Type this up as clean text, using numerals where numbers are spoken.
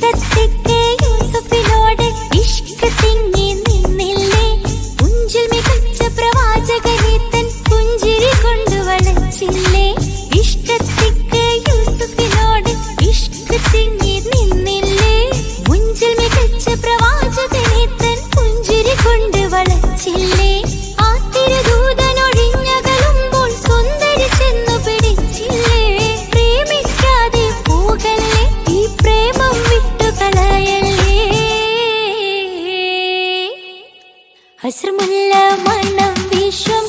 ഇഷ്ടത്തിക്ക് യൂസുഫിനോട് ഇഷ്ക് തിങ്ങി നിന്നില്ലേ. പുഞ്ചിൽ മികച്ച പ്രവാചകനെ തൻ പുഞ്ചിരി കൊണ്ട് വളച്ചില്ലേ. ഇഷ്ടത്തിക്ക് യൂസുഫിനോട് ഇഷ്ക് തിങ്ങി നിന്നില്ലേ. പുഞ്ചിൽ മികച്ച പ്രവാചകനെ തൻ പുഞ്ചിരി കൊണ്ട് വളച്ചില്ലേ. ആ തിരുദൂതനൊഴിഞ്ഞകലുമ്പോൾ സുന്ദരി ചെന്നു പിടിച്ചില്ലേ. പ്രേമിക്കാതെ പോകല്ലേ, ഈ പ്രേമം വിട്ടുകളയല്ലേ. അസ്രമുള്ള മണം വിശ്വം